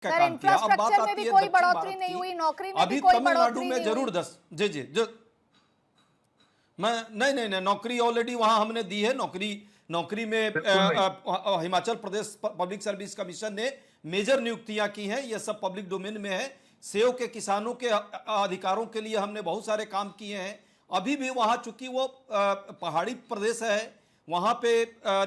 का काम किया। अब बात आती है कोई दक्षिण बढ़ोतरी भारत नहीं की। हुई, नौकरी में अभी भी कोई तमिलनाडु बढ़ोतरी में नहीं जरूर हुई। 10 जी मैं नहीं, नौकरी ऑलरेडी वहां हमने दी है। नौकरी में Himachal Pradesh public service commission ने मेजर नियुक्तियां की हैं। ये सब पब्लिक डोमेन में है। सेव के किसानों के अधिकारों के लिए हमने बहुत सारे काम किए हैं। अभी भी वहां चूंकि वो पहाड़ी प्रदेश है, वहां पे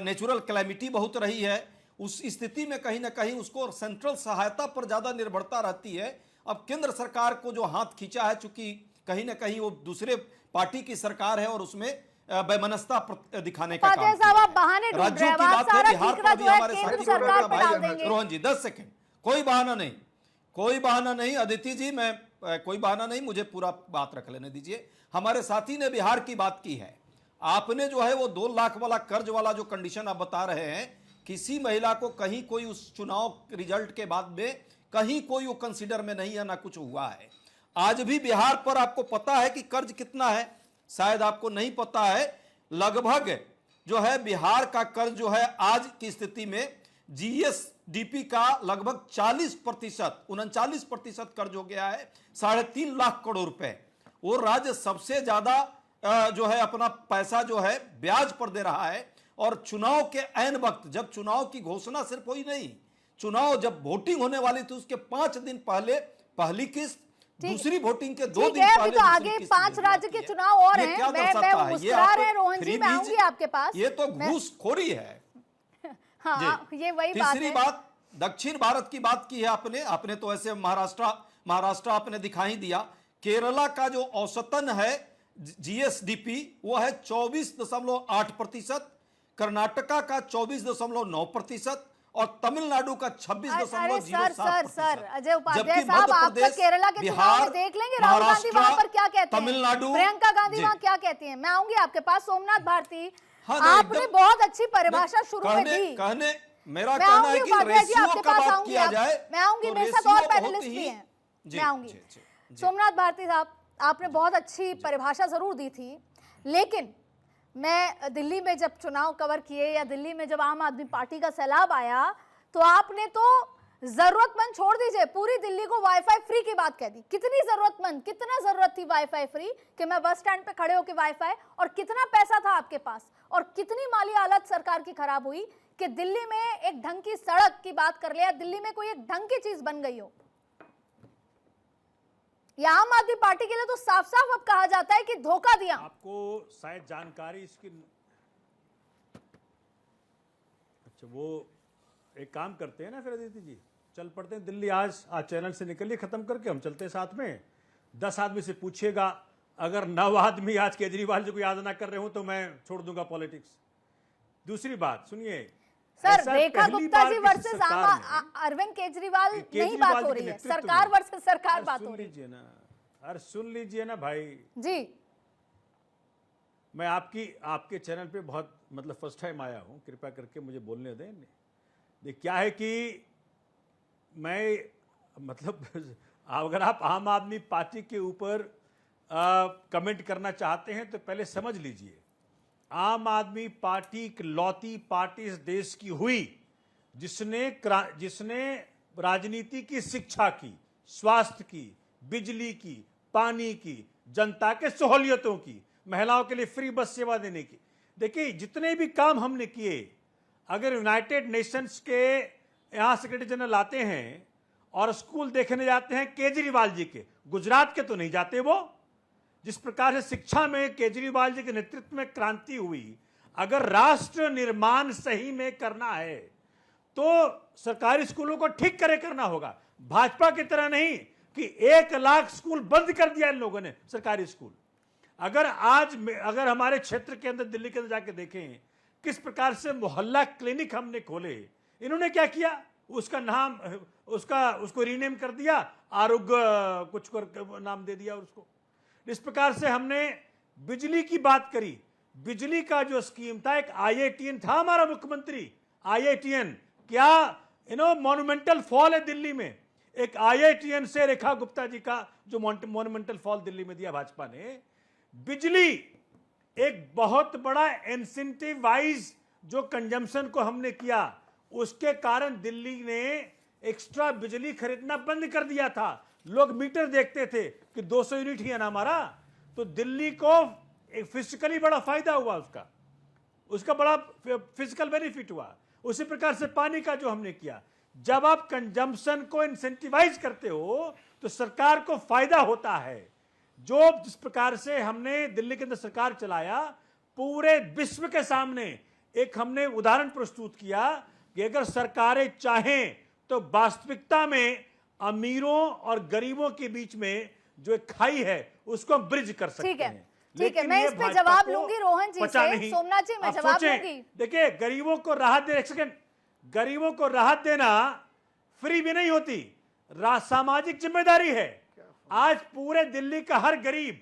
नेचुरल कैलेमिटी बहुत रही है। उस स्थिति में कहीं ना कहीं उसको सेंट्रल सहायता पर ज्यादा निर्भरता रहती है। अब केंद्र सरकार को जो हाथ खींचा है, चूंकि कहीं ना कहीं वो दूसरे पार्टी की सरकार है और उसमें वैमनस्यता दिखाने का काम साहब आप बहाने ढूंढ रहे राज्यों हैं। की बात है। बिहार पर भी हमारे केंद्र साथी सरकार पे डाल देंगे। रोहन जी 10 सेकंड, कोई बहाना नहीं अदिति जी, मैं कोई बहाना नहीं, मुझे पूरा बात रख लेने दीजिए। हमारे साथी ने बिहार की बात की है। आपने जो है वो 2 लाख वाला कर्ज वाला जो कंडीशन आप बता रहे हैं, किसी महिला को कहीं कोई उस चुनाव रिजल्ट के बाद में कहीं कोई वो कंसीडर में नहीं है, ना कुछ हुआ है। आज भी बिहार पर आपको पता है कि कर्ज कितना है? शायद आपको नहीं पता है। लगभग जो है बिहार का कर्ज जो है आज की स्थिति में जीएसडीपी का लगभग 40%, 39% कर्ज हो गया है। 3.5 लाख करोड़ रुपए। वो राज्य सबसे ज्यादा जो है अपना पैसा जो है ब्याज पर दे रहा है। और चुनाव के ऐन वक्त, जब चुनाव की घोषणा सिर्फ हुई नहीं, चुनाव जब वोटिंग होने वाली थी उसके 5 दिन पहले पहली किस्त, दूसरी वोटिंग के 2 दिन पहले तो आगे 5 राज्य के चुनाव और हैं। मैं मुस्कुरा रहे हैं रोहन जी, मैं आऊंगी आपके पास। ये तो घूसखोरी है। हाँ, ये वही बात है। तीसरी बात, दक्षिण भारत की बात की है आपने तो ऐसे महाराष्ट्र आपने दिखा ही दिया। केरला का जो औसतन है जीएसडीपी वो है 24.8%, कर्नाटका का 24.9% और तमिलनाडु का 26.07%। सर अजय उपाध्याय साहब, आप केरला के चुनाव में देख लेंगे राहुल गांधी वहां पर क्या कहते हैं, तमिलनाडु, प्रियंका गांधी वहां क्या कहती हैं। मैं आऊंगी आपके पास। सोमनाथ भारती, आपने बहुत अच्छी परिभाषा शुरू में दी। मेरा कहना है कि रेशियो का बात किया जाए। मैं आऊंगी, मेरे साथ और पैनलिस्ट भी हैं, मैं आऊंगी। सोमनाथ भारती साहब, आपने बहुत अच्छी परिभाषा जरूर दी थी, लेकिन मैं दिल्ली में जब चुनाव कवर किए या दिल्ली में जब आम आदमी पार्टी का सैलाब आया, तो आपने तो जरूरतमंद छोड़ दीजिए, पूरी दिल्ली को वाईफाई फ्री की बात कह दी। कितनी जरूरतमंद, कितना जरूरत थी वाईफाई फ्री कि मैं बस स्टैंड पे खड़े होकर वाईफाई, और कितना पैसा था आपके पास, और कितनी माली हालत सरकार की खराब हुई कि दिल्ली में एक ढंग की सड़क की बात कर लिया, दिल्ली में कोई एक ढंग की चीज बन गई हो। या आम आदमी पार्टी के लिए तो साफ साफ अब कहा जाता है कि धोखा दिया। आपको शायद जानकारी इसकी, अच्छा वो एक काम करते हैं ना फिर अदिति जी, चल पड़ते हैं दिल्ली। आज चैनल से निकलिए, खत्म करके हम चलते हैं साथ में। 10 आदमी से पूछिएगा, अगर 9 आदमी आज केजरीवाल जी को याद ना कर रहे हो तो मैं छोड़ दूंगा पॉलिटिक्स। दूसरी बात सुनिए सर, रेखा गुप्ता जी वर्सेस अरविंद केजरीवाल नहीं बात हो रही है, सरकार वर्सेस सरकार बात हो रही है। अरे सुन लीजिए ना भाई जी। मैं आपके चैनल पे बहुत मतलब फर्स्ट टाइम आया हूं, कृपया करके मुझे बोलने दें। देख क्या है कि मैं मतलब अगर आप आम आदमी पार्टी के ऊपर कमेंट करना चाहते हैं तो पहले समझ लीजिए, आम आदमी पार्टी इकलौती पार्टी इस देश की हुई जिसने राजनीति की, शिक्षा की, स्वास्थ्य की, बिजली की, पानी की, जनता के सहूलियतों की, महिलाओं के लिए फ्री बस सेवा देने की। देखिए जितने भी काम हमने किए, अगर यूनाइटेड नेशंस के यहाँ सेक्रेटरी जनरल आते हैं और स्कूल देखने जाते हैं केजरीवाल जी के, गुजरात के तो नहीं जाते वो। जिस प्रकार से शिक्षा में केजरीवाल जी के नेतृत्व में क्रांति हुई, अगर राष्ट्र निर्माण सही में करना है तो सरकारी स्कूलों को ठीक करे करना होगा। भाजपा की तरह नहीं कि 1 लाख स्कूल बंद कर दिया इन लोगों ने, सरकारी स्कूल। अगर हमारे क्षेत्र के अंदर, दिल्ली के अंदर जाके देखें किस प्रकार से मोहल्ला क्लिनिक हमने खोले, इन्होंने क्या किया, उसका नाम उसको रीनेम कर दिया, आरोग्य कुछ कर नाम दे दिया उसको। इस प्रकार से हमने बिजली की बात करी, बिजली का जो स्कीम था, एक IITN था हमारा मुख्यमंत्री, IITN क्या मॉन्यूमेंटल फॉल है दिल्ली में, एक IITN से रेखा गुप्ता जी का जो मॉन्यूमेंटल फॉल दिल्ली में दिया भाजपा ने। बिजली एक बहुत बड़ा इंसेंटिवाइज जो कंजम्पशन को हमने किया, उसके कारण दिल्ली ने एक्स्ट्रा बिजली खरीदना बंद कर दिया था। लोग मीटर देखते थे कि 200 यूनिट ही है ना हमारा, तो दिल्ली को एक फिजिकली बड़ा फायदा हुआ, उसका बड़ा फिजिकल बेनिफिट हुआ। उसी प्रकार से पानी का जो हमने किया, जब आप कंजम्पशन को इंसेंटिवाइज करते हो तो सरकार को फायदा होता है। जो जिस प्रकार से हमने दिल्ली के अंदर सरकार चलाया, पूरे विश्व के सामने एक हमने उदाहरण प्रस्तुत किया कि अगर सरकारें चाहें तो वास्तविकता में अमीरों और गरीबों के बीच में जो एक खाई है उसको हम ब्रिज कर सकते हैं। ठीक है, मैं इस पे जवाब लूंगी रोहन जी से। सोमनाथ जी, मैं जवाब लूंगी। देखिए, गरीबों को राहत दे, एक सेकंड, गरीबों को राहत देना फ्री भी नहीं होती, सामाजिक जिम्मेदारी है। आज पूरे दिल्ली का हर गरीब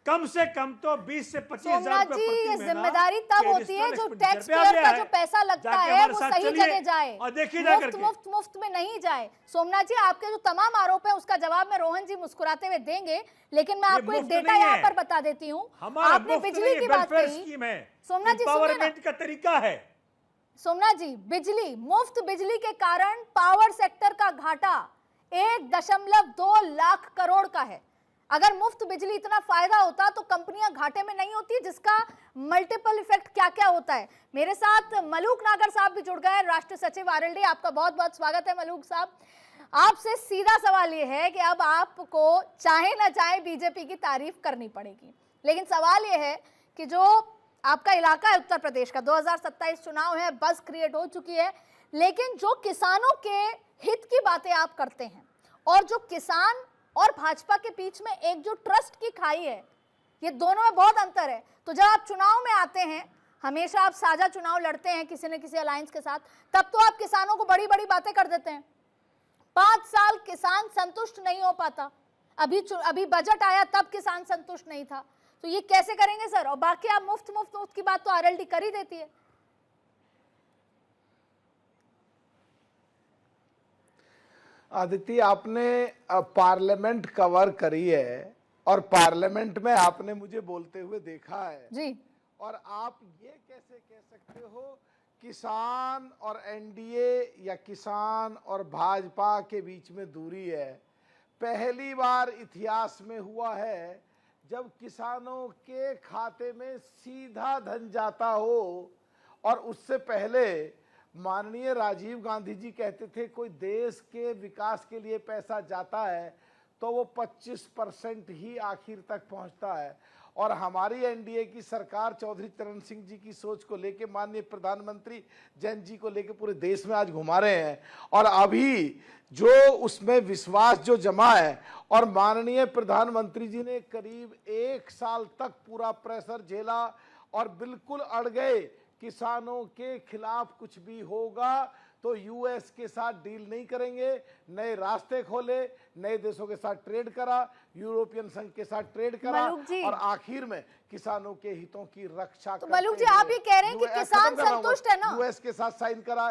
कम से कम तो 20 से 25,000 रुपए प्रति महीना, जिम्मेदारी तब होती है जो टैक्स पेयर का जो पैसा लगता है वो सही जगह जाए और देखिए मुफ्त में नहीं जाए। सोमनाथ जी, आपके जो तमाम आरोप है उसका जवाब में रोहन जी मुस्कुराते हुए देंगे, लेकिन मैं आपको एक डेटा यहाँ पर बता देती हूँ। आपने बिजली की बात कही, सोमनाथ जी पावरमेंट का तरीका है। सोमनाथ जी, बिजली, मुफ्त बिजली के कारण पावर सेक्टर का घाटा 1.2 लाख करोड़ का है। अगर मुफ्त बिजली इतना फायदा होता तो कंपनियां घाटे में नहीं होती, जिसका मल्टीपल इफेक्ट क्या क्या होता है। मेरे साथ मलूक नागर साहब भी जुड़ गए, राष्ट्रीय सचिव आरएलडी। आपका बहुत बहुत स्वागत है मलूक साहब। आपसे सीधा सवाल ये है कि अब आपको चाहे ना चाहे बीजेपी की तारीफ करनी पड़ेगी, लेकिन सवाल ये है कि जो आपका इलाका है उत्तर प्रदेश का, 2027 चुनाव है, बस क्रिएट हो चुकी है, लेकिन जो किसानों के हित की बातें आप करते हैं और जो किसान और भाजपा के बीच में एक जो ट्रस्ट की खाई है, ये दोनों में बहुत अंतर है। तो जब आप चुनाव में आते हैं, हमेशा आप साझा चुनाव लड़ते हैं किसी न किसी अलायंस के साथ, तब तो आप किसानों को बड़ी बड़ी बातें कर देते हैं। 5 साल किसान संतुष्ट नहीं हो पाता, अभी बजट आया तब किसान संतुष्ट नहीं था, तो ये कैसे करेंगे सर? और बाकी आप मुफ्त की बात तो आरएलडी कर ही देती है। आदित्य, आपने पार्लियामेंट कवर करी है और पार्लियामेंट में आपने मुझे बोलते हुए देखा है जी, और आप ये कैसे कह सकते हो किसान और एनडीए या किसान और भाजपा के बीच में दूरी है? पहली बार इतिहास में हुआ है जब किसानों के खाते में सीधा धन जाता हो। और उससे पहले माननीय राजीव गांधी जी कहते थे कोई देश के विकास के लिए पैसा जाता है तो वो 25% ही आखिर तक पहुंचता है। और हमारी एनडीए की सरकार चौधरी चरण सिंह जी की सोच को लेके माननीय प्रधानमंत्री जैन जी को लेके पूरे देश में आज घुमा रहे हैं। और अभी जो उसमें विश्वास जो जमा है, और माननीय प्रधानमंत्री जी ने करीब 1 साल तक पूरा प्रेशर झेला और बिल्कुल अड़ गए, किसानों के खिलाफ कुछ भी होगा तो यूएस के साथ डील नहीं करेंगे, नए रास्ते खोले, नए देशों के साथ ट्रेड करा, यूरोपियन संघ के साथ ट्रेड करा और आखिर में किसानों के हितों की रक्षा। तो मलूक जी, आप ये कह रहे हैं कि किसान संतुष्ट है ना? यूएस के साथ साइन करा,